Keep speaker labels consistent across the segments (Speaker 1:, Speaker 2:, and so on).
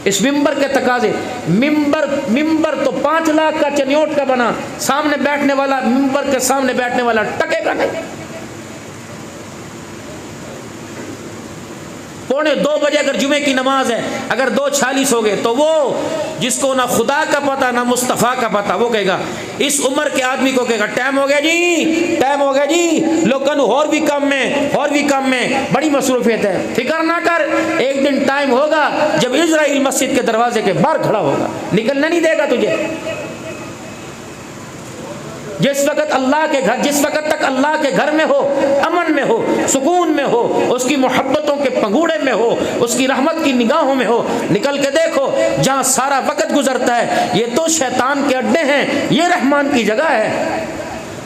Speaker 1: इस मिंबर के तकाजे। मिंबर तो 5 लाख का चनियोट का बना, सामने बैठने वाला, मिंबर के सामने बैठने वाला टकेगा नहीं। 1:45 बजे अगर जुमे की नमाज है, अगर 2:40 हो गए तो वो जिसको ना खुदा का पता ना मुस्तफ़ा का पता, वो कहेगा, इस उम्र के आदमी को कहेगा टाइम हो गया जी, टाइम हो गया जी, लोगों और भी कम में बड़ी मसरूफियत है, फिक्र ना कर, एक दिन टाइम होगा जब इजराइल मस्जिद के दरवाजे के बाहर खड़ा होगा, निकलने नहीं देगा तुझे। जिस वक्त तक अल्लाह के घर में हो, अमन में हो, सुकून में हो, उसकी मोहब्बतों के पंगूड़े में हो, उसकी रहमत की निगाहों में हो, निकल के देखो जहाँ सारा वक्त गुजरता है ये तो शैतान के अड्डे हैं, ये रहमान की जगह है।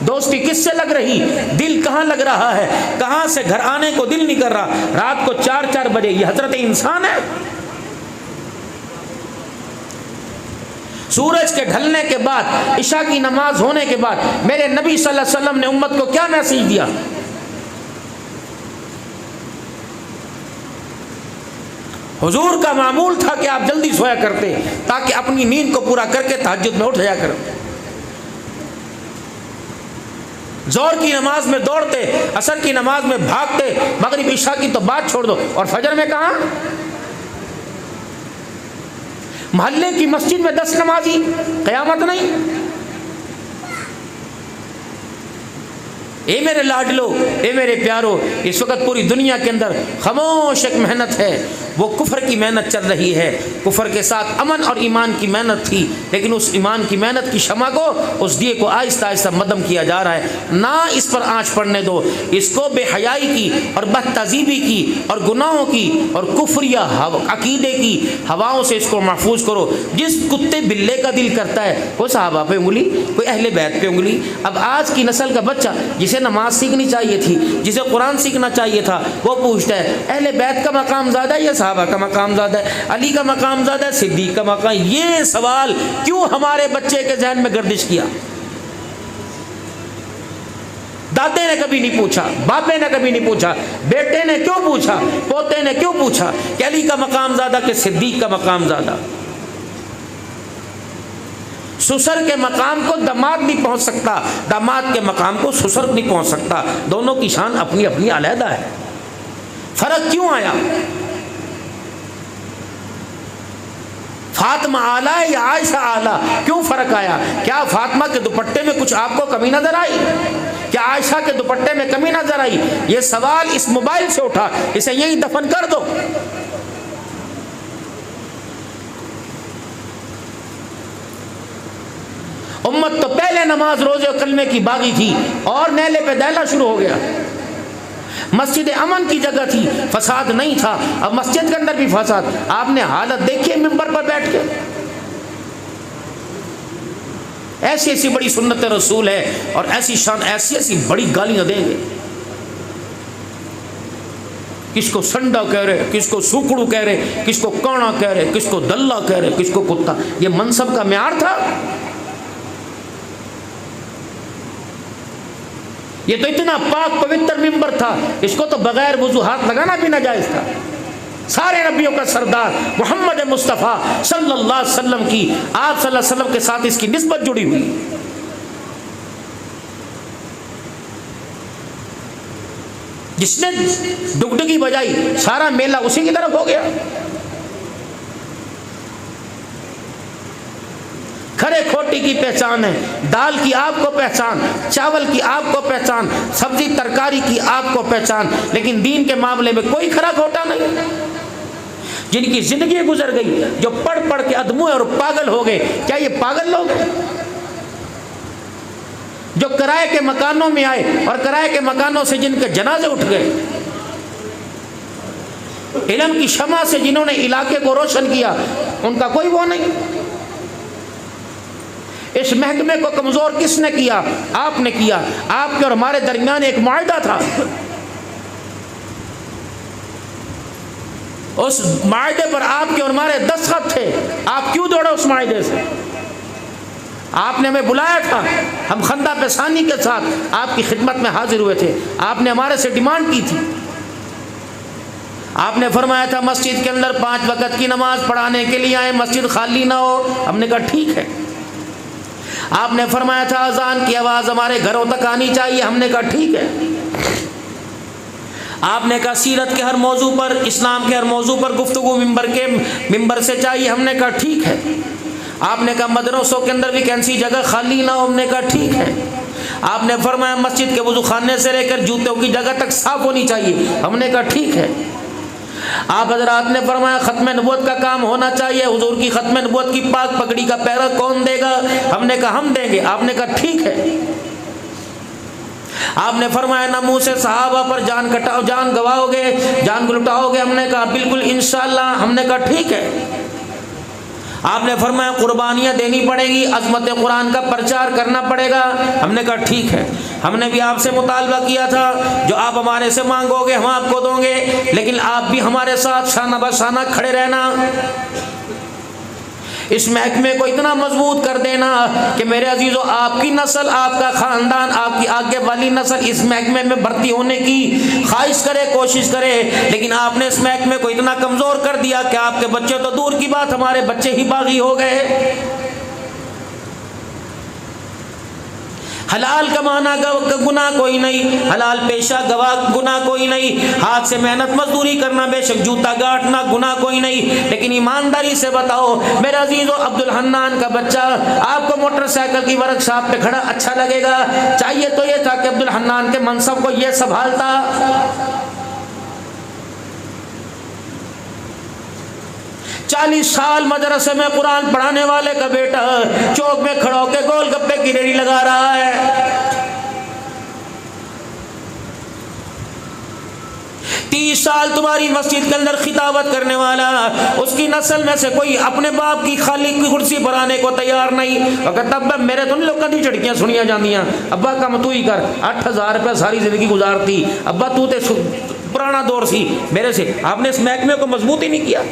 Speaker 1: दोस्ती किससे लग रही, दिल कहाँ लग रहा है, कहाँ से घर आने को दिल नहीं कर रहा, रात को 4-4 बजे, ये हजरत इंसान है। सूरज के ढलने के बाद, इशा की नमाज होने के बाद मेरे नबी सल्लल्लाहु अलैहि वसल्लम ने उम्मत को क्या मैसेज दिया? हुजूर का मामूल था कि आप जल्दी सोया करते ताकि अपनी नींद को पूरा करके तहज्जुद में उठ जाया करते। जोर की नमाज में दौड़ते, असर की नमाज में भागते, मगरिब इशा की तो बात छोड़ दो, और फजर में कहाँ? मोहल्ले की मस्जिद में 10 नमाजी, क़यामत नहीं। ए मेरे लाडलो, ए मेरे प्यारो, इस वक्त पूरी दुनिया के अंदर खामोश एक मेहनत है, वो कुफर की मेहनत चल रही है। कुफर के साथ अमन और ईमान की मेहनत थी, लेकिन उस ईमान की मेहनत की शमा को, उस दिए को आहिस्ता आहिस्ता मदम किया जा रहा है। ना इस पर आँच पड़ने दो, इसको बेहयाई की और बदतज़ीबी की और गुनाहों की और कुफरिया अकीदे की हवाओं से इसको महफूज करो। जिस कुत्ते बिल्ले का दिल करता है वो सहाबा पे उंगली, कोई अहले बैत पे उंगली। अब आज की नस्ल का बच्चा जिसे नमाज सीखनी चाहिए थी, जिसे कुरान सीखना चाहिए था, वो पूछता है अहले बैत का मकाम ज़्यादा है या सहाबा का मकाम ज़्यादा है, अली का मकाम ज़्यादा है, सिद्दीक का मकाम? ये सवाल क्यों हमारे बच्चे के जहन में गर्दिश किया? दादे ने कभी नहीं पूछा, बापे ने कभी नहीं पूछा, बेटे ने क्यों पूछा, पोते ने क्यों पूछा कि अली का मकाम ज़्यादा कि सिद्दीक का मकाम ज़्यादा? ससुर के मकाम को दामाद नहीं पहुंच सकता, दामाद के मकाम को ससुर नहीं पहुंच सकता। दोनों की शान अपनी अपनी अलहदा है। फर्क क्यों आया? फातिमा आला है या आयशा आला, क्यों फर्क आया? क्या फातिमा के दुपट्टे में कुछ आपको कमी नजर आई? क्या आयशा के दुपट्टे में कमी नजर आई? ये सवाल इस मोबाइल से उठा, इसे यही दफन कर दो। उम्मत तो पहले नमाज रोजे और कलमे की बागी थी और नेले पे दैला शुरू हो गया। मस्जिद अमन की जगह थी, फसाद नहीं था। अब मस्जिद के अंदर भी फसाद। आपने हालत देखी है मिंबर पर बैठ के? ऐसी ऐसी बड़ी सुन्नत रसूल है और ऐसी शान, ऐसी ऐसी बड़ी गालियां देंगे। किसको संडा कह रहे, किसको सुकड़ू कह रहे, किसको काना कह रहे, किसको दल्ला कह रहे, किसको कुत्ता। ये मनसब का म्यार था? ये तो इतना पाक पवित्र मिंबर था, इसको तो बगैर वुजू हाथ लगाना भी नाजायज था। सारे नबियों का सरदार मोहम्मद मुस्तफ़ा सल्लल्लाहु अलैहि वसल्लम की, आप सल्लल्लाहु अलैहि वसल्लम के साथ इसकी निस्बत जुड़ी हुई। जिसने डुगडुगी बजाई, सारा मेला उसी की तरफ हो गया। खरे खोटी की पहचान है, दाल की आपको पहचान, चावल की आपको पहचान, सब्जी तरकारी की आपको पहचान, लेकिन दीन के मामले में कोई खरा खोटा नहीं। जिनकी जिंदगी गुजर गई, जो पढ़ पढ़ के अधमुए और पागल हो गए, क्या ये पागल लोग हैं? जो किराए के मकानों में आए और किराए के मकानों से जिनके जनाजे उठ गए, इल्म की शमा से जिन्होंने इलाके को रोशन किया, उनका कोई वो नहीं। इस महकमे को कमजोर किसने किया? आपने किया। आपके और हमारे दरमियान एक मुआहदा था, उस मुआहदे पर आपके और हमारे दस्तखत थे। आप क्यों दौड़े उस मुआहदे से? आपने हमें बुलाया था, हम खंदा पेशानी के साथ आपकी खिदमत में हाजिर हुए थे। आपने हमारे से डिमांड की थी, आपने फरमाया था मस्जिद के अंदर 5 वक़्त की नमाज पढ़ाने के लिए आए, मस्जिद खाली ना हो। हमने कहा ठीक है। आपने फरमाया था अजान की आवाज़ हमारे घरों तक आनी चाहिए। हमने कहा ठीक है। आपने कहा सीरत के हर मौजू पर, इस्लाम के हर मौजू पर गुफ्तगू मिंबर से चाहिए। हमने कहा ठीक है। आपने कहा मदरसों के अंदर वैकेंसी जगह खाली ना हो। हमने कहा ठीक है। आपने फरमाया मस्जिद के वज़ू खाने से लेकर जूतों की जगह तक साफ होनी चाहिए। हमने कहा ठीक है। आप हज़रात ने फरमाया ख़त्म नबूवत का काम होना चाहिए, हुजूर की ख़त्म नबूवत की पाक पगड़ी का पैरा कौन देगा? हमने कहा हम देंगे। आपने कहा ठीक है। आपने फरमाया ना मुँह से सहाबा पर जान गवाओगे, जान लुटाओगे। हमने कहा बिल्कुल इंशाअल्लाह। हमने कहा ठीक है। आपने फरमाया कुर्बानियाँ देनी पड़ेगी, अज़मत कुरान का प्रचार करना पड़ेगा। हमने कहा ठीक है। हमने भी आपसे मुतालबा किया था जो आप हमारे से मांगोगे हम आपको दोगे, लेकिन आप भी हमारे साथ शाना बशाना खड़े रहना, इस महकमे को इतना मजबूत कर देना कि मेरे अजीज़ों आपकी नस्ल, आपका ख़ानदान, आपकी आगे वाली नस्ल इस महकमे में भर्ती होने की ख्वाहिश करे, कोशिश करे। लेकिन आपने इस महकमे को इतना कमज़ोर कर दिया कि आपके बच्चे तो दूर की बात, हमारे बच्चे ही बागी हो गए। हलाल कमाना गुनाह कोई नहीं, हलाल पेशा गवा गुनाह कोई नहीं, हाथ से मेहनत मजदूरी करना, बेशक जूता गाटना गुनाह कोई नहीं। लेकिन ईमानदारी से बताओ मेरे अजीज़ों, अब्दुल हन्नान का बच्चा आपको मोटरसाइकिल की वर्कशॉप पे खड़ा अच्छा लगेगा? चाहिए तो ये था कि अब्दुल हन्नान के मनसब को ये संभालता। 40 साल मदरसे में कुरान पढ़ाने वाले का बेटा चौक में खड़ा होकर गोलगप्पे की रेडी लगा रहा है। 30 साल तुम्हारी मस्जिद के अंदर खिताबत करने वाला, उसकी नस्ल में से कोई अपने बाप की खाली की कुर्सी पर आने को तैयार नहीं। अगर तब मेरे तो नहीं लोग कभी झड़कियाँ सुनिया जानियाँ, अब्बा कम तू ही कर, 8,000 रुपया सारी जिंदगी गुजारती, अब्बा तू तो पुराना दौर सी मेरे से। आपने इस महकमे को मजबूत ही नहीं किया।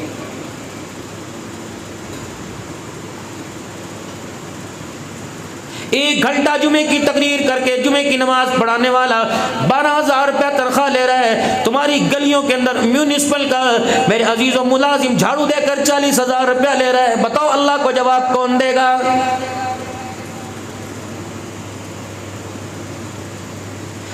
Speaker 1: एक घंटा जुमे की तकरीर करके जुमे की नमाज पढ़ाने वाला 12,000 रुपया तनख्वाह ले रहा है। तुम्हारी गलियों के अंदर म्यूनिसिपल का मेरे अजीजों मुलाजिम झाड़ू देकर 40,000 रुपया ले रहा है। बताओ अल्लाह को जवाब कौन देगा?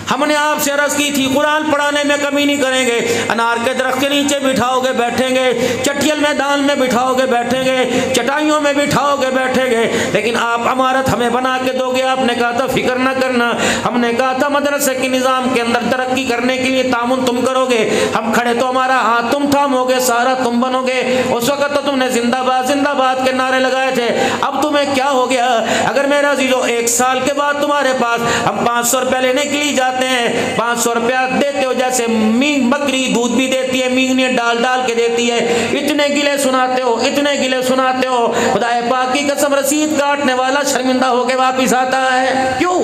Speaker 1: हमने आपसे अर्ज की थी कुरान पढ़ाने में कमी नहीं करेंगे, अनार के दरख्त के नीचे बिठाओगे बैठेंगे, चटियल मैदान में बिठाओगे बैठेंगे, चटाइयों में बिठाओगे बैठेंगे, लेकिन आप अमारत हमें बना के दोगे। आपने कहा था फिक्र ना करना, हमने कहा था मदरसे के निज़ाम के अंदर तरक्की करने के लिए तामुन तुम करोगे, हम खड़े तो हमारा हाथ तुम थामोगे, सारा तुम बनोगे। उस वक्त तो तुमने जिंदाबाद जिंदाबाद के नारे लगाए थे, अब तुम्हें क्या हो गया? अगर मेरा अजीजों 1 साल के बाद तुम्हारे पास हम 500 रुपया लेने के लिए जाते हैं, 500 रुपया देते हो, जैसे मींग बकरी दूध भी देती है, मींगनी डाल डाल के देती है, इतने गिले सुनाते हो, इतने गिले सुनाते हो। खुदाए पाक की कसम रसीद काटने वाला शर्मिंदा होके वापिस आता है। क्यों?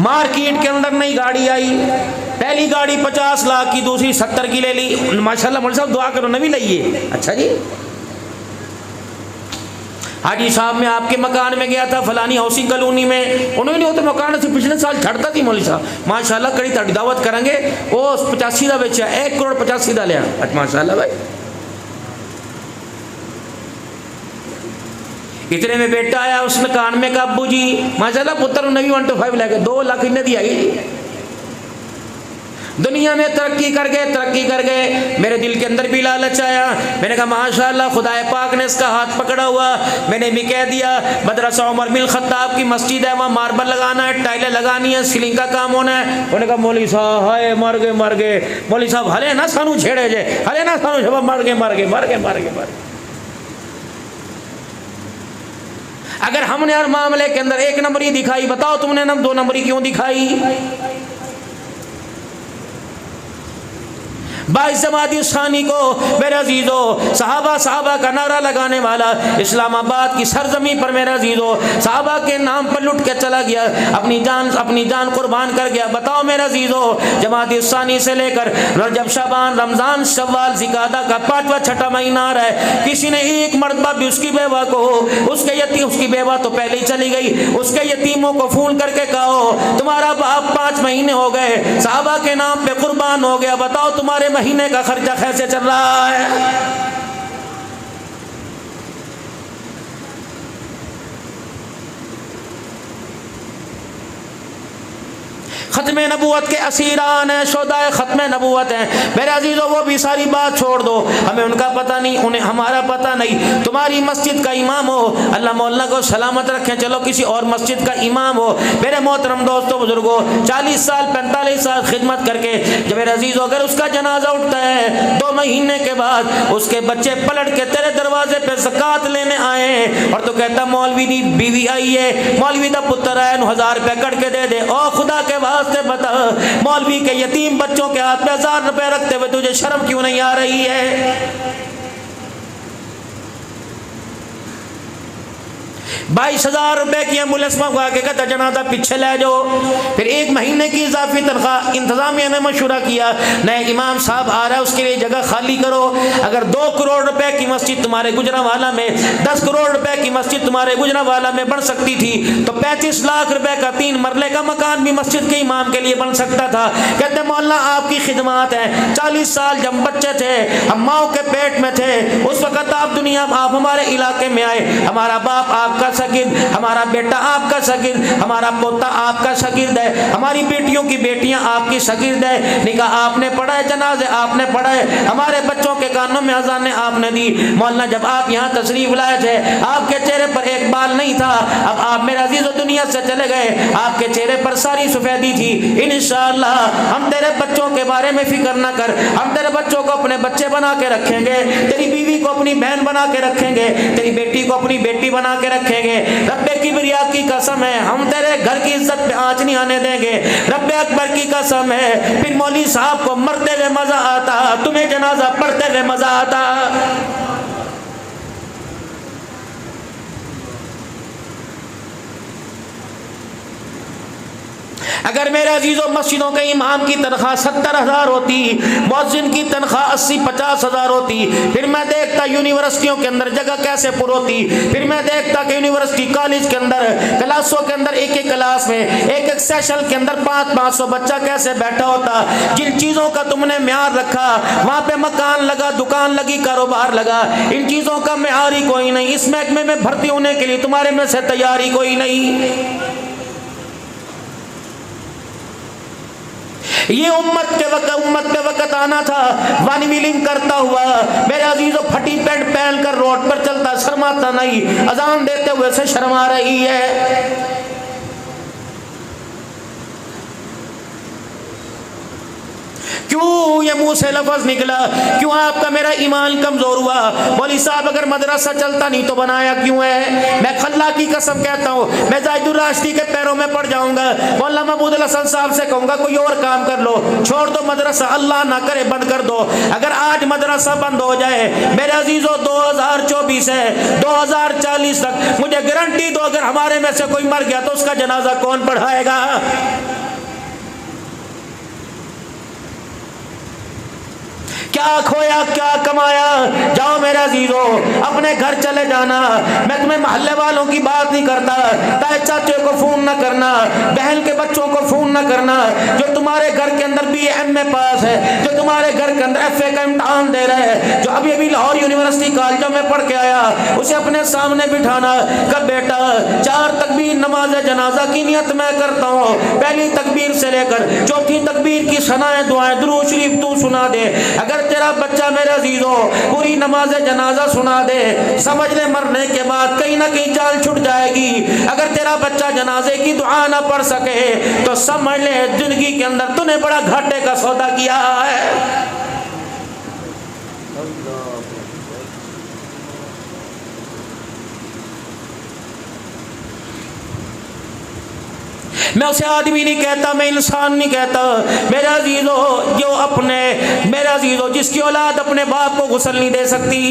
Speaker 1: मार्केट के अंदर नई गाड़ी आई, पहली गाड़ी 50 लाख की, दूसरी 70 की ले ली। माशाल्लाह मौलवी साहब दुआ करो नवी लाइए। अच्छा जी, हाजी साहब मैं आपके मकान में गया था फलानी हाउसिंग कॉलोनी में, उन्होंने वो तो मकान से पिछले साल छड़ता थी मौलवी साहब, माशाल्लाह कड़ी ताड़ी दावत करेंगे, वो 85 का बेचा, 1 करोड़ 85 का लिया। अच्छा माशाल्लाह भाई, इतने में बेटा आया उस मकान में का अब्बू जी माशाल्लाह पुत्र नवी 125 लगे, 2 लाख इन्हें दिया गई। दुनिया में तरक्की कर गए। मेरे दिल के अंदर भी लालच आया, मैंने कहा माशाल्लाह खुदाए पाक ने इसका हाथ पकड़ा हुआ। मैंने भी कह दिया मदरसा उमर बिन खत्ताब की मस्जिद है, वहाँ मार्बल लगाना है, टाइलें लगानी है, सीलिंग का काम होना है। उन्होंने कहा मौलवी साहब हाय मर गए मौलवी साहब, हले ना सानू छेड़े जे, हले ना सानू छेड़ा, मर गए। अगर हमने हर मामले के अंदर 1 नंबरी दिखाई, बताओ तुमने 2 नंबरी क्यों दिखाई? 22 जमाती सानी को मेरे अजीजों सहाबा सहाबा का नारा लगाने वाला इस्लामाबाद की सरजमी पर मेरे अजीजों सहाबा के नाम पर लुट के चला गया, अपनी जान कुर्बान कर गया। बताओ मेरे अजीजों जमाती सानी से लेकर रजब शाबान रमजान शव्वाल जिकादा का 5वां 6ठा महीना आ रहा है, किसी ने एक मर्तबा भी उसकी बेवा को उसकी बेवा तो पहले ही चली गई, उसके यतीमों को फोन करके कहो तुम्हारा बाप 5 महीने हो गए सहाबा के नाम पे कुर्बान हो गया, बताओ तुम्हारे महीने का खर्चा कैसे चल रहा है। खत्म नबूवत के असीरान है, शोदाए खत्म नबूवत है मेरे अजीजों, वो भी सारी बात छोड़ दो, हमें उनका पता नहीं उन्हें हमारा पता नहीं। तुम्हारी मस्जिद का इमाम हो, अल्लाह मौला को सलामत रखे, चलो किसी और मस्जिद का इमाम हो, मेरे मोहतरम दोस्तों बुजुर्गों 40 साल 45 साल खिदमत करके जब मेरे अजीजों अगर उसका जनाजा उठता है 2 महीने के बाद उसके बच्चे पलट के तेरे दरवाजे पे ज़कात लेने आए और तो कहता मौलवी दी बीवी आई है, मौलवी दा पुत्र आया 1000 रुपये कट के दे दे। ओ खुदा के वास्ते बता मौलवी के यतीम बच्चों के हाथ में 1000 रुपए रखते हुए तुझे शर्म क्यों नहीं आ रही है। 22,000 रुपए की एम्बुलेंस मंगवा के कहता जनाजा पीछे ले जाओ। फिर 1 महीने की इजाफी तनख्वाह इंतजामिया ने मशवरा किया, नए इमाम साहब आ रहा है उसके लिए जगह खाली करो। अगर 2 करोड़ रुपए की मस्जिद तुम्हारे गुजरांवाला में 10 करोड़ रुपए की मस्जिद तुम्हारे गुजरांवाला में बन सकती थी तो 35 लाख रुपए का 3 मरले का मकान भी मस्जिद के इमाम के लिए बन सकता था। कहते मौलाना आपकी खिदमत है, 40 साल जब बच्चे थे हम माओ के पेट में थे उस वक्त आप दुनिया आप हमारे इलाके में आए, हमारा बाप आपका शगिर्द, हमारा बेटा आपका शगिर्द, हमारा पोता आपका शगिर्द है, हमारी बेटियों की बेटियां आपकी शगिर्द है, निकाह आपने पढ़ा है, जनाजे आपने पढ़ा है, हमारे बच्चों के कानों में अज़ानें आपने दी। मौलाना जब आप यहाँ तशरीफ लाए थे आपके चेहरे पर एक बाल नहीं था, अब आप मेरे अजीज़ दुनिया से चले गए, आपके चेहरे पर सारी सफेदी थी। इंशाअल्लाह हम तेरे बच्चों के बारे में फिक्र न कर, हम तेरे बच्चों को अपने बच्चे बना के रखेंगे, तेरी बीवी को अपनी बहन बना के रखेंगे, तेरी बेटी को अपनी बेटी बना के रखेंगे। रब्बे किबरिया की कसम है हम तेरे घर की इज्जत पे आंच नहीं आने देंगे। रब्बे अकबर की कसम है फिर मौली साहब को मरते हुए मजा आता, तुम्हें जनाजा पढ़ते हुए मजा आता। अगर मेरे अजीजों मस्जिदों के इमाम की तनख्वाह 70,000 होती, मुअज्जिन की तनख्वाह 80-50,000 होती, फिर मैं देखता यूनिवर्सिटियों के अंदर जगह कैसे पुर होती, फिर मैं देखता कि यूनिवर्सिटी कॉलेज के अंदर क्लासों के अंदर एक क्लास में एक सेशन के अंदर 500-500 बच्चा कैसे बैठा होता। जिन चीज़ों का तुमने म्यार रखा वहाँ पे मकान लगा, दुकान लगी, कारोबार लगा, इन चीज़ों का म्यार ही कोई नहीं। इस महकमे में भर्ती होने के लिए तुम्हारे में से तैयारी कोई नहीं। ये उम्मत के वक्त आना था वन व्हीलिंग करता हुआ मेरे अजीजों, फटी पैंट पहन कर रोड पर चलता, शर्माता नहीं, अजान देते हुए से शर्मा रही है। क्यों ये मुंह से लफ्ज निकला, क्यों आपका मेरा ईमान कमजोर हुआ? मौलवी साहब अगर मदरसा चलता नहीं तो बनाया क्यों है? मैं खल्ला की कसम कहता हूँ मैं जाहिदुर राशिदी के पैरों में पड़ जाऊंगा, मौलाना महमूद हसन साहब से कहूंगा कोई और काम कर लो, छोड़ दो मदरसा, अल्लाह ना करे बंद कर दो। अगर आज मदरसा बंद हो जाए मेरे अजीजों 2024 है 2040 तक मुझे गारंटी दो अगर हमारे में से कोई मर गया तो उसका जनाजा कौन पढ़ाएगा? क्या खोया क्या कमाया? जाओ मेरे अजीजों अपने घर चले जाना। मैं तुम्हें मोहल्ले वालों की बात नहीं करता, ताए चाचे को फोन न करना, बहन के बच्चों को फोन न करना, जो तुम्हारे घर के अंदर BA पास है, जो तुम्हारे घर के अंदर FA का इम्तहान दे रहे हैं, जो अभी अभी लाहौर यूनिवर्सिटी कॉलेजों में पढ़ के आया, उसे अपने सामने बिठाना कब बेटा 4 तकबीर नमाज जनाजा की नियत मैं करता हूँ, पहली तकबीर से लेकर चौथी तकबीर की सनाएं दुआएं दुरूद शरीफ तू सुना दे। अगर तेरा बच्चा मेरे अजीजों पूरी नमाज जनाजा सुना दे, समझ ले मरने के बाद कहीं ना कहीं जान छूट जाएगी। अगर तेरा बच्चा जनाजे की दुआ ना पढ़ सके तो समझ ले जिंदगी के अंदर तूने बड़ा घाटे का सौदा किया है। मैं उसे आदमी नहीं कहता, मैं इंसान नहीं कहता। मेरा अजीजो, जो अपने, मेरा अजीजो, जिसकी औलाद अपने बाप को गुस्ल नहीं दे सकती।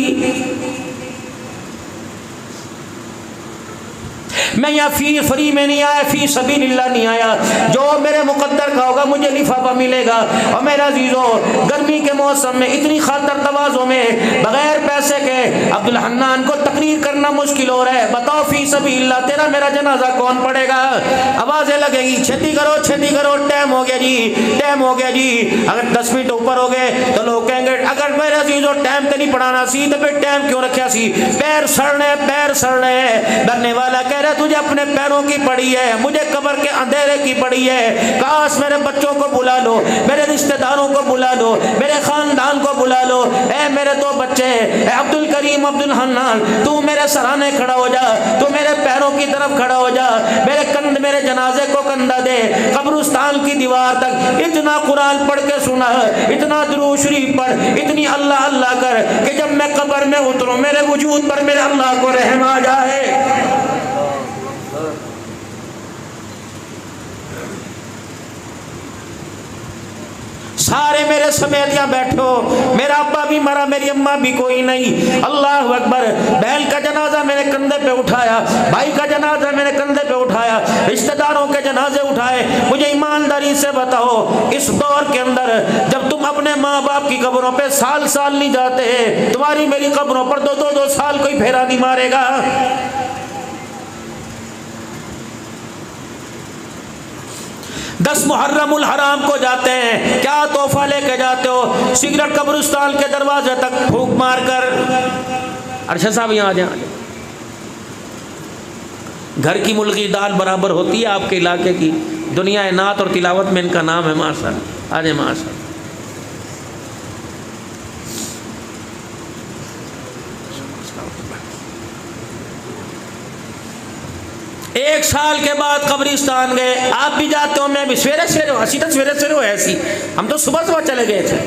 Speaker 1: मैं यहाँ फी फ्री में नहीं आया, फी सबीलिल्लाह नहीं आया। जो मेरे मुकद्दर का होगा मुझे लिफाफा मिलेगा। और मेरा अजीजो, गर्मी के मौसम में इतनी खातर तवाज़ो में बगैर पैसे के अब्दुल हन्नान को तकरीर करना मुश्किल हो रहा है। बताओ फी सबीलिल्लाह तेरा मेरा जनाजा कौन पड़ेगा? आवाज़ें लगेगी, छेती करो छेती करो, टाइम हो गया जी, टाइम हो गया जी। अगर 10 मिनट ऊपर हो गए तो लोग कहेंगे अगर मेरा अजीजो टाइम तो नहीं पढ़ाना सी तो फिर टाइम क्यों रखा सी? पैर सड़ने, पैर सड़ने। डरने वाला कह रहा तुझे अपने पैरों की पड़ी है, मुझे कब्र के अंधेरे की पड़ी है। काश मेरे बच्चों को बुला लो, मेरे रिश्तेदारों को बुला लो, मेरे खानदान को बुला लो। ए मेरे 2 बच्चे, अब्दुल करीम, अब्दुल हन्नान, तू मेरे सराहने खड़ा हो जा, तू मेरे पैरों की तरफ खड़ा हो जा, मेरे कंध, मेरे जनाजे को कंधा दे। कब्रिस्तान की दीवार तक इतना कुरान पढ़ के सुना, इतना दुरूद शरीफ पढ़, इतनी अल्लाह अल्लाह कर कि जब मैं कब्र में उतरूं मेरे वजूद पर मेरे अल्लाह को रहम आ जाए। सारे मेरे समेत यहाँ बैठो, मेरा अब्बा भी मरा, मेरी अम्मा भी कोई नहीं। अल्लाह अकबर। बहन का जनाजा मैंने कंधे पे उठाया, भाई का जनाजा मैंने कंधे पे उठाया, रिश्तेदारों के जनाजे उठाए। मुझे ईमानदारी से बताओ, इस दौर के अंदर जब तुम अपने माँ बाप की कब्रों पे साल साल नहीं जाते, तुम्हारी मेरी कब्रों पर 2-2 साल कोई फेरा नहीं मारेगा। 10 मुहर्रमुल हराम को जाते हैं, क्या तोहफा लेके जाते हो? सिगरेट कब्रिस्तान के दरवाजे तक फूंक मार कर। अरशद साहब यहाँ आ जाए। घर की मुल्की दाल बराबर होती है आपके इलाके की। दुनिया नात और तिलावत में इनका नाम है माशाअल्लाह। आ जाए माशाअल्लाह। एक साल के बाद कब्रिस्तान गए। आप भी जाते हो, मैं भी। सवेरे सवेरे हंसी तो सवेरे सवेरे हो ऐसी, हम तो सुबह सुबह चले गए थे।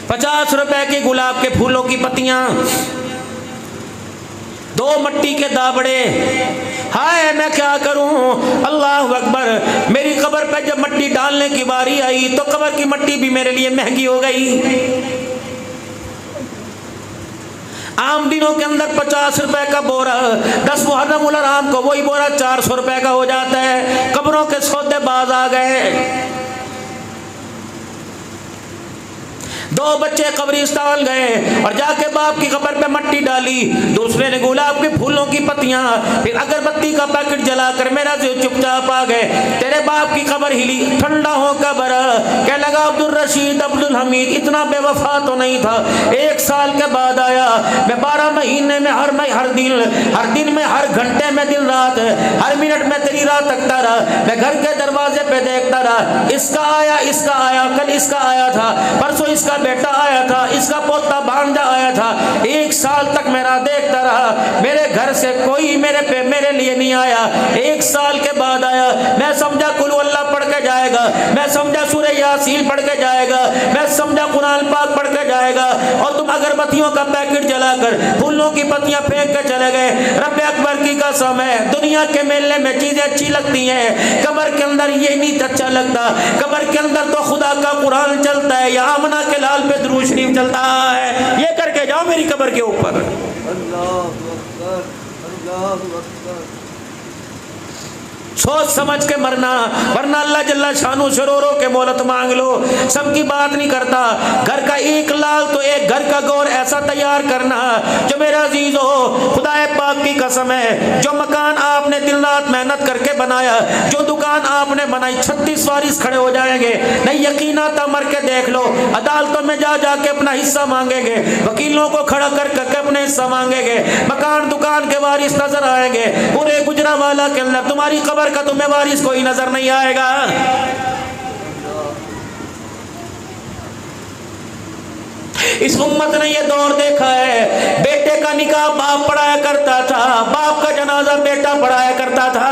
Speaker 1: 50 रुपए के गुलाब के फूलों की पत्तियां, 2 मट्टी के दाबड़े। हाय मैं क्या करूं? अल्लाह अकबर। मेरी कब्र पे जब मट्टी डालने की बारी आई तो कब्र की मट्टी भी मेरे लिए महंगी हो गई। आम दिनों के अंदर 50 रुपए का बोरा, 10 मुहर्रमुल हराम को वही बोरा 400 रुपए का हो जाता है। कब्रों के सौदेबाज आ गए। 2 बच्चे कब्रिस्तान गए और जाके बाप की कब्र पे मट्टी डाली। दूसरे ने गुलाब के फूलों की पत्तियां, फिर अगरबत्ती का पैकेट जलाकर मेरा जो चुपचाप आ गए। तेरे बाप की कब्र हिली, ठंडा हो कब्र। क्या लगा अब्दुल रशीद, अब्दुल हमीद इतना बेवफा तो नहीं था। 1 साल के बाद आया। मैं 12 महीने में हर दिन में, हर घंटे में, दिन रात, हर मिनट में तेरी राह तकता रहा। मैं घर के दरवाजे पे देखता रहा, इसका आया, इसका आया, कल इसका आया था, परसों इसका बेटा आया था, इसका पोता भांजा आया था। 1 साल तक मेरा देखता रहा। मेरे घर से कोई मेरे लिए नहीं आया। 1 साल के बाद आया। मैं समझा कुल अल्लाह पढ़ के जाएगा, मैं समझा सूरह यासीन पढ़ के जाएगा, मैं समझा कुरान पाक पढ़ के जाएगा, और तुम अगरबत्तियों का पैकेट जलाकर फूलों की पत्तियां फेंक के चले गए। रब्बे अकबर की कसम है, दुनिया के मेले में चीजें अच्छी लगती हैं, कब्र के अंदर ये नहीं अच्छा लगता। कब्र के अंदर तो खुदा का कुरान चलता है, या आमना के लाल पे दुरूद शरीफ चलता है। ये करके जाओ मेरी कब्र के ऊपर। अल्लाह अकबर, अल्लाह अकबर। सोच समझ के मरना, वरना अल्लाह जल्ला शानू से रो के मोहलत मांग लो। सबकी बात नहीं करता। घर का एक लाल तो एक घर का गौर ऐसा तैयार करना जो मेरा अजीज हो। खुदा पाक की कसम है, जो मकान आपने दिन रात मेहनत करके बनाया, जो दुकान आपने बनाई, 36 वारिस खड़े हो जाएंगे। नहीं यकीन आता मर के देख लो। अदालतों में जा जाके अपना हिस्सा मांगेंगे, वकीलों को खड़ा कर करके अपने हिस्सा मांगेंगे। मकान दुकान के वारिस नजर आएंगे। पूरे गुजरावाला के अंदर तुम्हारी कब्र का तुम्हें वारिस कोई नजर नहीं आएगा। इस उम्मत ने यह दौर देखा है, बेटे का निकाह बाप पढ़ाया करता था, बाप का जनाजा बेटा पढ़ाया करता था।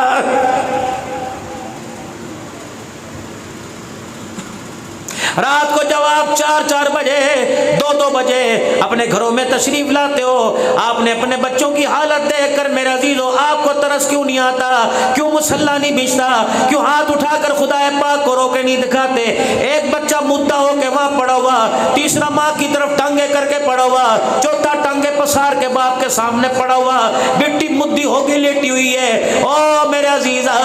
Speaker 1: रात को जब आप 4-4 बजे, 2 1-2 बजे अपने घरों में तशरीफ लाते हो, आपने अपने बच्चों की हालत देखकर मेरे अजीजों आपको तरस क्यों नहीं आता? क्यों मुसल्ला नहीं बिछता? क्यों हाथ उठाकर खुदा पाक को रोके नहीं दिखाते? एक बच्चा मुद्दा होके वहां पड़ा हुआ, तीसरा माँ की तरफ टांगे करके पड़ा हुआ, चौथा टांगे पसार के बाप के सामने पड़ा हुआ, बेटी मुद्दी होके लेटी हुई है। ओ मेरे अजीजा,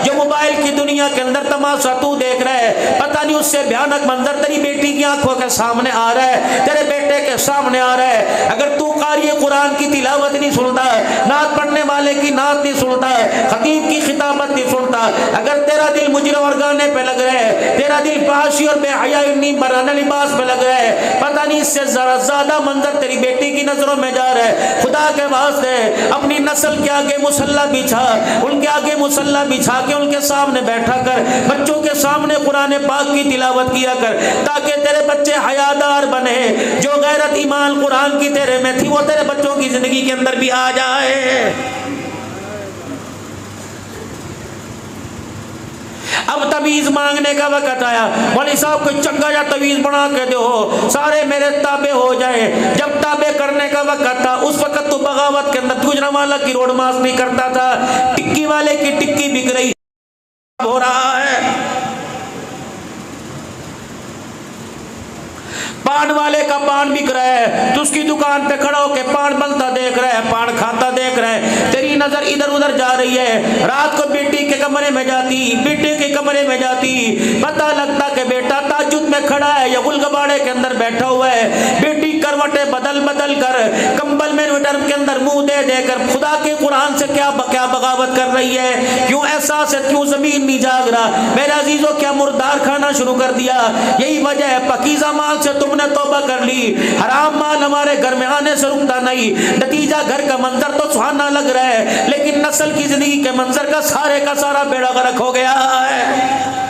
Speaker 1: जो मोबाइल की दुनिया के अंदर तमाशा तू देख रहा है, पता नहीं उससे भयानक मंजर तेरी बेटी की आंखों के सामने आ रहा है, तेरे बेटे के सामने आ रहा है। अगर तू कारी कुरान की तिलावत नहीं सुनता, नात पढ़ने वाले की नात नहीं सुनता, खतीब की खिताबत नहीं सुनता, अगर तेरा दिल मुजरिम और गाने पे लग रहा है, तेरा दिल फाहशी और बेहयाई बराना लिबास पे लग रहा है, पता नहीं इससे जरा ज्यादा मंजर तेरी बेटी की नजरों में जा रहा है। खुदा के वास्ते अपनी नस्ल के आगे मुसल्ला बिछा, उनके आगे मुसल्ला बिछा के उनके सामने बैठा कर, बच्चों के सामने कुरान पाक की तिलावत किया कर, ताकि तेरे बच्चे हयादार बने। जो गैरत ईमान कुरान की तेरे में थी वो तेरे बच्चों की जिंदगी के अंदर भी आ जाए। अब तवीज मांगने का वक्त आया, मौलवी साहब कोई चंगा या तवीज बना के दो, सारे मेरे ताबे हो जाए। जब ताबे करने का वक्त था, उस वक्त तो बगावत के अंदर गुजरांवाला की रोड मार्च नहीं करता था, टिक्की वाले की टिक्की बिक रही हो रहा है, पान वाले का पान बिक रहा है, तो उसकी दुकान पे खड़ा होकर पान बनता देख रहा है, पान खाता देख रहा है, तेरी नजर इधर उधर जा रही है। रात को बेटी के कमरे में जाती, बेटे के कमरे में जाती, पता लगता कि बेटा ताजुद में खड़ा है या गुलगबाड़े के अंदर बैठा हुआ है। बेटी करवटें बदल बदल कर, कंबल में विटर के अंदर मुंह दे देकर खुदा के कुरान से क्या बगावत कर रही है। क्यों एहसास है, क्यों जमीन नहीं जाग रहा? मेरे अजीजों, क्या मुर्दार खाना शुरू कर दिया? यही वजह है, पकीज़ा माल से तुमने तौबा कर ली, हराम माल हमारे घर में आने से रुकता नहीं। नतीजा घर का मंजर तो सुहाना लग रहा है, लेकिन नस्ल की जिंदगी के मंजर का सारा बेड़ा गर्क हो गया है।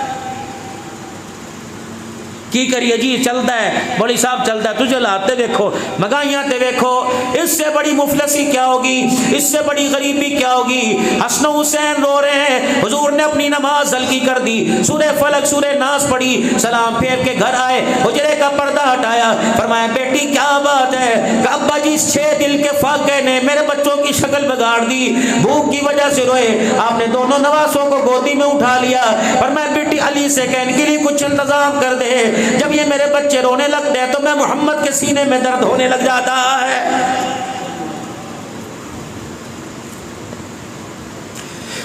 Speaker 1: की करिए जी, चलता है बड़ी साहब, चलता है। तुझे लाते देखो, महंगाइयाँ ते देखो, इससे बड़ी मुफलसी क्या होगी, इससे बड़ी गरीबी क्या होगी। हसन हुसैन रो रहे हैं, हुजूर ने अपनी नमाज हल्की कर दी, सूरे फलक सूरे नास पढ़ी, सलाम फेर के घर आए, हुजरे का पर्दा हटाया, फरमाया बेटी क्या बात है? अब्बा जी 6 दिल के फाके ने मेरे बच्चों की शक्ल बिगाड़ दी, भूख की वजह से रोए। आपने दोनों नवासों को गोदी में उठा लिया, फरमाया बेटी अली से कहने के लिए कुछ इंतजाम कर दे। जब ये मेरे बच्चे रोने लगते हैं तो मैं मोहम्मद के सीने में दर्द होने लग जाता है।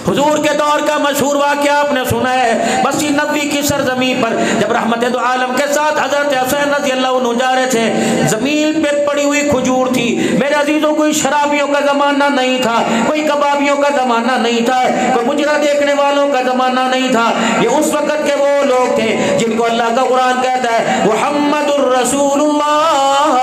Speaker 1: हुजूर के दौर का मशहूर वाक़या आपने सुना है, मस्जिद नबवी की सरजमीन पर जब रहमत दो आलम के साथ हजरत हुसैन रज़ी अल्लाह अन्हु जा रहे थे, जमीन पे पड़ी हुई खजूर थी। मेरे अजीजों, कोई शराबियों का जमाना नहीं था, कोई कबाबियों का जमाना नहीं था, कोई मुजरा देखने वालों का जमाना नहीं था। ये उस वक्त के वो लोग थे जिनको अल्लाह का कुरान कहता है मुहम्मदुर रसूलुल्लाह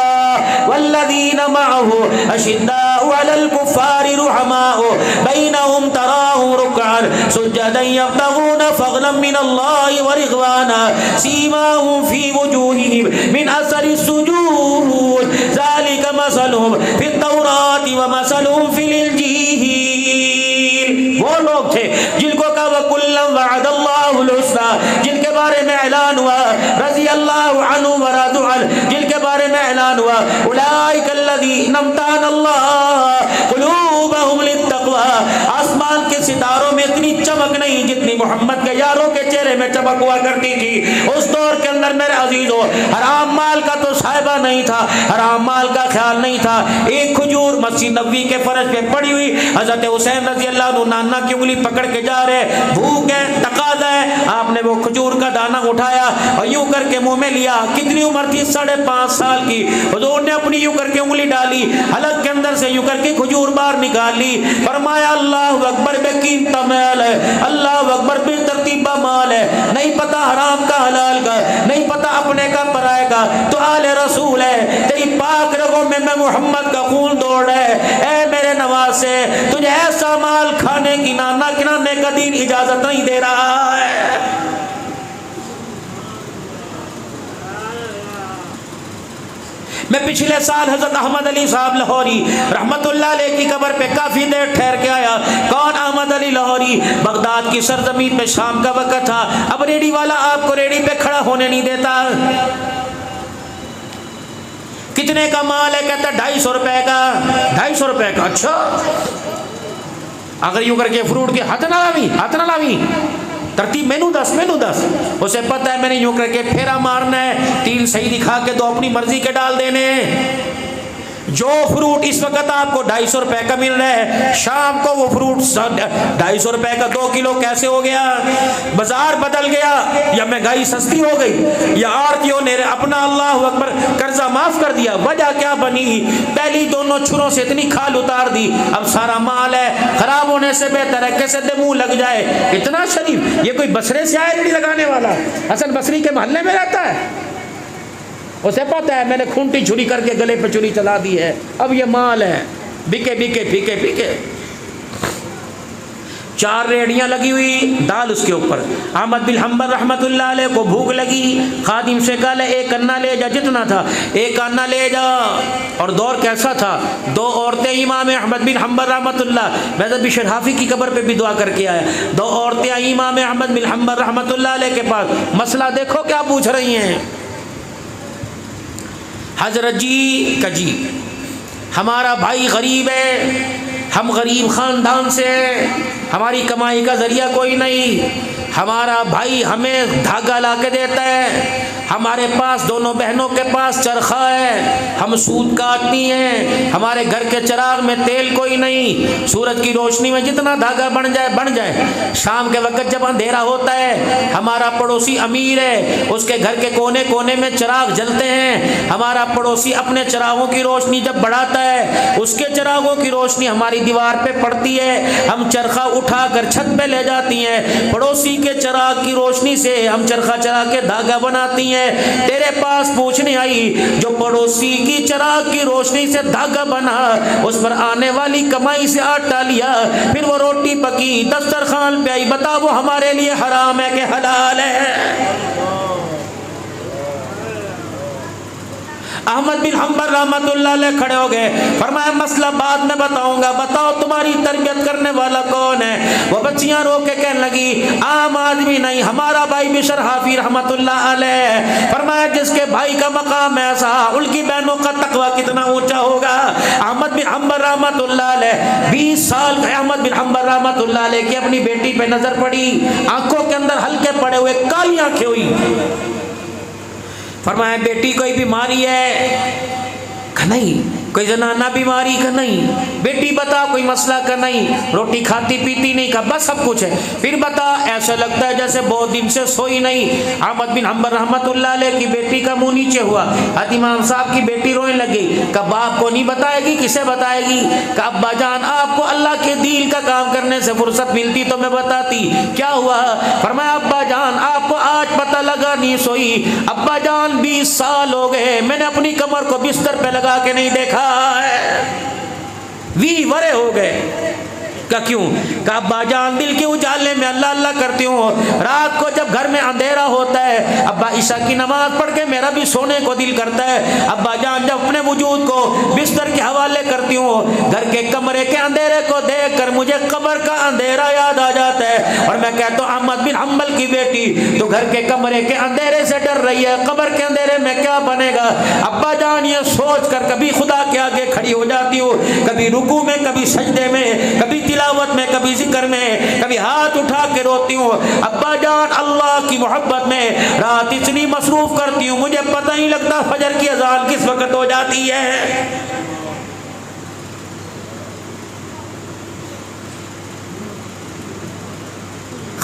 Speaker 1: वल्लज़ीना मअहु अशिद्दाउ अलल कुफ्फारि रुहमाउ बैनहुम तराहुम रुकअन सुज्जदन यब्तगूना फज़लन मिनल्लाहि व रिज़वाना सीमाहुम फी वुजूहिहिम मिन असरि सुजूद ज़ालिका मसलुहुम फित तौराति व मसलुहुम फिल इंजील। वो लोग थे जिनको कहा वकुल्लम वअदल्लाहुल हुस्ना, जिनके बारे में ऐलान हुआ रज़ी अल्लाहु अन्हु व रज़ू अन्हु, जिनके बारे में ऐलान हुआ उलाइकल्लज़ीना अमतानल्लाहु क़ुलूबहुम लित्तक़वा। आसमान के सितारों में इतनी चमक नहीं जितनी मोहम्मद के यारों के चेहरे में चमक हुआ करती थी। उस दौर के अंदर मेरे अजीजों, हराम माल का तो साहिबा नहीं था, हराम माल का ख्याल नहीं था। एक खजूर मस्जिद नबवी के फर्श पे पड़ी हुई, हजरत हुसैन रज़ी अल्लाह अन्हु नाना की उंगली पकड़ के जा रहे, भूख है, तकाज़ा है, आपने वो खजूर का दाना उठाया और यूं करके मुंह में लिया। कितनी उम्र थी? 5.5 साल की। हुजूर ने अपनी यूं करके उंगली डाली, हलक के अंदर से यूं करके खजूर बाहर निकाल ली, फरमाया अल्लाहु अकबर, बेकीमत माल है, अल्लाहु अकबर, बेतरतीबा माल है, नहीं पता हराम का हलाल का, नहीं पता अपने का पराए का, तो आले रसूल है, तेरी पाक रगों में मैं मोहम्मद का खून दौड़ है। ऐ मेरे नवाज से तुझे ऐसा माल खाने की नाना किनाने का दीन इजाजत नहीं दे रहा है। मैं पिछले साल हजरत अहमद अली साहब लाहौरी रहमतुल्लाह अलैह की कब्र पे काफी देर ठहर के आया। कौन? अहमद अली लाहौरी। बगदाद की सरजमीन में शाम का वक्त था। अब रेडी वाला आपको रेडी पे खड़ा होने नहीं देता। कितने का माल है? कहता 250 रुपए का। 250 रुपए का? अच्छा, अगर यूं करके फ्रूट के हाथ ना लावी तरतीब मैनू दस। उसे पता है मैंने यूं करके फेरा मारना है, 3 सही दिखा के 2 अपनी मर्जी के डाल देने। जो फ्रूट इस वक्त आपको 250 रुपए का मिल रहा है, शाम को वो फ्रूट 250 रुपए का 2 किलो कैसे हो गया? बाजार बदल गया, या महंगाई सस्ती हो गई, या आड़तियों ने अपना अल्लाह अकबर कर्जा माफ कर दिया। वजह क्या बनी? पहली दोनों छुरों से इतनी खाल उतार दी, अब सारा माल है, खराब होने से बेहतर है कैसे दे मुंह लग जाए। इतना शरीफ, ये कोई बसरे से आया रेडी लगाने वाला? हसन बसरी के मोहल्ले में रहता है, उसे पता है मैंने खूंटी छुरी करके गले पे छुरी चला दी है, अब ये माल है, बिके बिके फीके फीके। 4 रेडियां लगी हुई, दाल उसके ऊपर। अहमद बिन हम्बल रहमतुल्लाह अलैह को भूख लगी, खादिम से कहा 1 अन्ना ले जा, जितना था 1 अन्ना ले जा। और दौर कैसा था? 2 औरतें इमाम अहमद बिन हम्बल रहमतुल्लाह, मैं भी शराफी की कब्र पे भी दुआ करके आया, 2 औरतें आई इमाम अहमद बिन हम्बल रहमतुल्लाह अलैह के पास। मसला देखो क्या पूछ रही हैं। हजरत जी हमारा भाई गरीब है, हम गरीब ख़ानदान से हैं, हमारी कमाई का ज़रिया कोई नहीं, हमारा भाई हमें धागा ला के देता है, हमारे पास दोनों बहनों के पास चरखा है, हम सूत काटती हैं, हमारे घर के चिराग में तेल कोई नहीं, सूरज की रोशनी में जितना धागा बन जाए। शाम के वक्त जब अंधेरा होता है, हमारा पड़ोसी अमीर है, उसके घर के कोने कोने में चिराग जलते हैं, हमारा पड़ोसी अपने चिरागों की रोशनी जब बढ़ाता है, उसके चिरागों की रोशनी हमारी दीवार पे पड़ती है, हम चरखा उठा कर छत पे ले जाती हैं, पड़ोसी के चिराग की रोशनी से हम चरखा चला के धागा बनाती हैं। तेरे पास पूछने आई, जो पड़ोसी की चिराग की रोशनी से धागा बना, उस पर आने वाली कमाई से आटा लिया, फिर वो रोटी पकी दस्तरखान पे आई, बता वो हमारे लिए हराम है कि हलाल है? अहमद बिन हम्बल रहमतुल्लाह अलैह खड़े हो गए, फरमाया मसला बाद में बताऊंगा, बताओ तुम्हारी तरबियत करने वाला कौन है? वो बच्चियां रो के कहने लगी, आम आदमी नहीं, हमारा भाई बिशर हाफी रहमतुल्लाह अलैह। फरमाया जिसके भाई का मकाम ऐसा, उनकी बहनों का तकवा कितना ऊंचा होगा। अहमद बिन हम्बल रहमतुल्लाह अलैह 20 साल का अहमद बिन हम्बल रहमतुल्लाह अलैह की अपनी बेटी पे नजर पड़ी, आंखों के अंदर हल्के पड़े हुए काली आंखें हुई। फरमाया बेटी कोई बीमारी है? नहीं। कोई जनाना बीमारी का? नहीं। बेटी बता कोई मसला का? नहीं। रोटी खाती पीती नहीं का? बस सब कुछ है। फिर बता, ऐसा लगता है जैसे बहुत दिन से सोई नहीं। अहमद बिन हम्बल रहमतुल्लाह अलैह की बेटी का मुंह नीचे हुआ, इमाम साहब की बेटी रोने लगी, कब बाप को नहीं बताएगी, किसे बताएगी? कहा अब्बा जान आपको अल्लाह के दीन का काम करने से फुर्सत मिलती तो मैं बताती। क्या हुआ? फरमाया अब्बा जान आपको आज पता लगा नहीं सोई, अब्बा जान 20 साल हो गए मैंने अपनी कमर को बिस्तर पे लगा के नहीं देखा है, 20 वरे हो गए। का क्यों? का अब्बा जान दिल के उजाले में अल्लाह अल्लाह करती हूँ, रात को जब घर में अंधेरा होता है, अब्बा ईशा की नमाज पढ़ के मेरा भी सोने को दिल करता है, अब्बा जान जब अपने वजूद को बिस्तर के हवाले करती हूँ, घर के कमरे के अंधेरे को देख कर मुझे कब्र का अंधेरा याद आ जाता है, और मैं कहता हूँ अहमद बिन हम्बल की बेटी तो घर के कमरे के अंधेरे से डर रही है, कब्र के अंधेरे में क्या बनेगा? अब्बा जान ये सोच कर कभी खुदा के आगे खड़ी हो जाती हूँ, कभी रुकू में, कभी सजदे में, कभी तिलावत में, कभी जिक्र में, कभी हाथ उठा के रोती हूँ। अब्बा जान अल्लाह की मोहब्बत में रात इतनी मसरूफ करती हूँ, मुझे पता नहीं लगता फजर की अजान किस वक्त हो जाती है।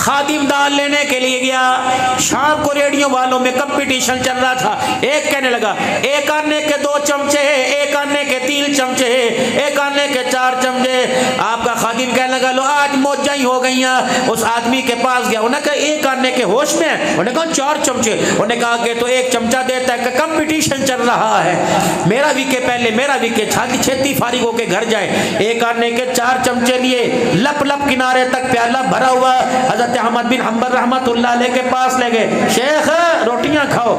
Speaker 1: खादिम दाल लेने के लिए गया, शाम को रेडियो वालों में कंपटीशन चल रहा था। एक कहने लगा 1 आने के 2 चमचे, 1 आने के 3 चमचे, 1 आने के 4 चमचे। आपका खादिम कहने लगा लो आज मौजा ही हो गई। उस आदमी के पास गया, उन्हें कहा 1 आने के होश में? उन्हें कहा 4 चमचे। उन्हें कहा कि तो 1 चमचा देता है, कंपटीशन चल रहा है, मेरा विके पहले, मेरा विके, छेती फारिग होके घर जाए। 1 आने के 4 चमचे लिए, लप लप किनारे तक प्याला भरा हुआ हजरत अहमद बिन हम्बल रहमतुल्लाह अलैह के पास ले गए। शेख रोटियां खाओ,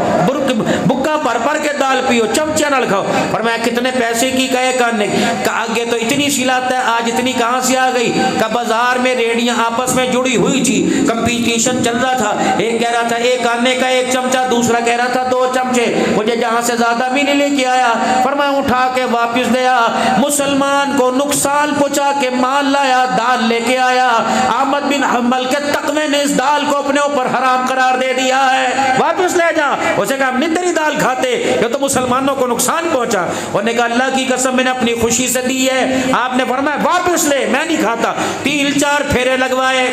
Speaker 1: बुक्का भर भर के दाल पियो, चमचे नाल खाओ। पर मैं कितने पैसे की कहे करने का? आगे तो इतनी सिलाता है, आज इतनी कहाँ से आ गई? का बाजार में रेडियां आपस में जुड़ी हुई थी, कंपटीशन कंपटीशन चल रहा था। एक कह रहा था एक आने का 1 चमचा, दूसरा कह रहा था 2 चमचे, मुझे जहां से ज्यादा भी नहीं लेके आया। फरमाया उठा के वापस दिया, मुसलमान को नुकसान पहुंचा के माल लाया, दाल लेके आया। अहमद बिन हंबल के तकवे ने इस दाल को अपने ऊपर हराम करार दे दिया है, वापस ले जा। उसे कहा हम नहीं तेरी दाल खाते, ये तो मुसलमानों को नुकसान पहुंचा। उन्होंने कहा अल्लाह की कसम मैंने अपनी खुशी से दी है। आपने फरमाया वापस ले, मैं नहीं खाता। 3-4 फेरे लगवाए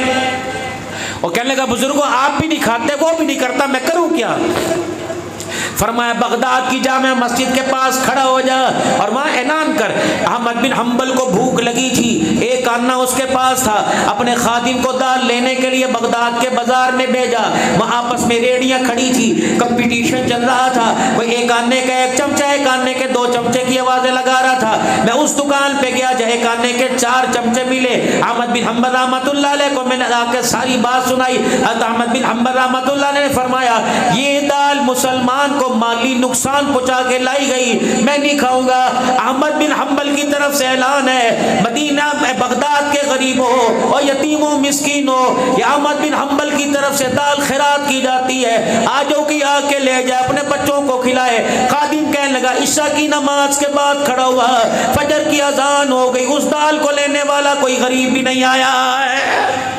Speaker 1: और कहने लगा बुजुर्गों आप भी नहीं खाते, वो भी नहीं करता, मैं करूं क्या? फरमाया बगदाद की जामे मस्जिद के पास खड़ा हो जा और वहां ऐलान कर अहमद बिन हंबल को भूख लगी थी, एक आना उसके पास था, अपने खादिम को दाल लेने के लिए बगदाद के बाजार में भेजा। वहां आपस में रेडियां खड़ी थी, कंपटीशन चल रहा था। कोई एक आने का 1 चमचा, एक आने के 2 चमचे की आवाजें लगा रहा था। मैं उस दुकान पे गया जहाँ एक आने के 4 चमचे मिले। अहमद बिन हंबल रहमतुल्लाह अलैह को मैंने आके सारी बात सुनाई। अहमद बिन हंबल रहमतुल्लाह अलैह ने फरमाया ये दाल मुसलमान को माली नुकसान पहुंचा के लाई गई, मैं नहीं खाऊंगा। अहमद बिन हंबल की तरफ से ऐलान है मदीना में बगदाद के गरीबों और यतीमों मिस्कीनों, ये अहमद बिन हंबल की तरफ से दाल खैरात की जाती है, आजो की आके ले जाए, अपने बच्चों को खिलाए। खादिम कहने लगा ईशा की नमाज के बाद खड़ा हुआ, फजर की अजान हो गई, उस दाल को लेने वाला कोई गरीब भी नहीं आया है।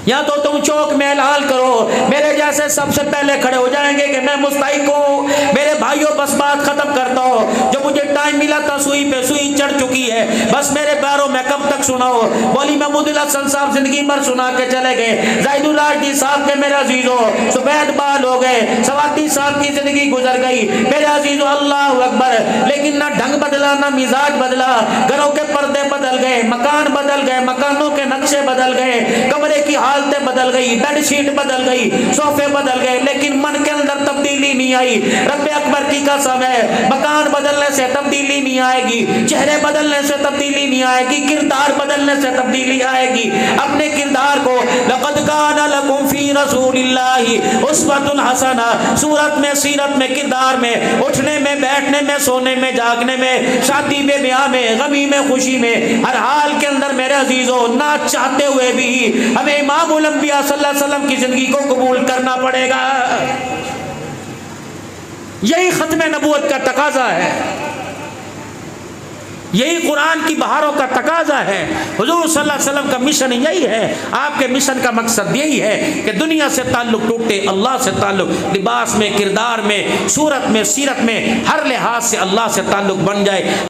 Speaker 1: या तो तुम चौक में ऐलान करो, मेरे जैसे सबसे पहले खड़े हो जाएंगे कि मैं मुस्तहिक हूँ। मेरे भाइयों बस बात खत्म करता हूँ, जो मुझे टाइम मिला था सुई पे सुई चढ़ चुकी है, बस मेरे पैरों में कब तक सुनाओ। मौलवी महमूदुल हसन साहब जिंदगी भर सुना के चले गए, जाहिदुल राशदी साहब के मेरे अजीजों सुबैद बाल हो गए, सवाती साहब की जिंदगी गुजर गई मेरे अजीजों, अल्लाह अकबर। लेकिन ना ढंग बदला ना मिजाज बदला, घरों के पर्दे बदल गए, मकान बदल गए, मकानों के नक्शे बदल गए, कमरे की हालतें बदल गई, बेडशीट बदल गई, सोफे बदल गए, लेकिन मन के अंदर तब्दीली नहीं आई। रब्बे अकबर की कसम है, मकान बदलने से तब्दीली नहीं आएगी, चेहरे बदलने से तब्दीली नहीं आएगी, किरदार बदलने से तब्दीली आएगी। अपने किरदार को लक़द काना लकुम फी रसूलिल्लाहि उस्वतुन हसना, सूरत में, सीरत में, किरदार में, उठने में, बैठने में, सोने में, जागने में, शादी में, ब्याह में, गमी में, खुशी में, हर हाल के अंदर मेरे अजीजों ना चाहते हुए भी हमें इमामुल अंबिया सल्लल्लाहु अलैहि वसल्लम की जिंदगी को कबूल करना पड़ेगा। यही खत्म नबूवत का तकाजा है, यही कुरान की बहारों का तकाजा है। हुजूर सल्लल्लाहु अलैहि वसल्लम का मिशन यही है, आपके मिशन का मकसद यही है कि दुनिया से ताल्लुक टूटे, अल्लाह से ताल्लुक, लिबास में, किरदार में, सूरत में, सीरत में, हर लिहाज से अल्लाह से ताल्लुक बन जाए।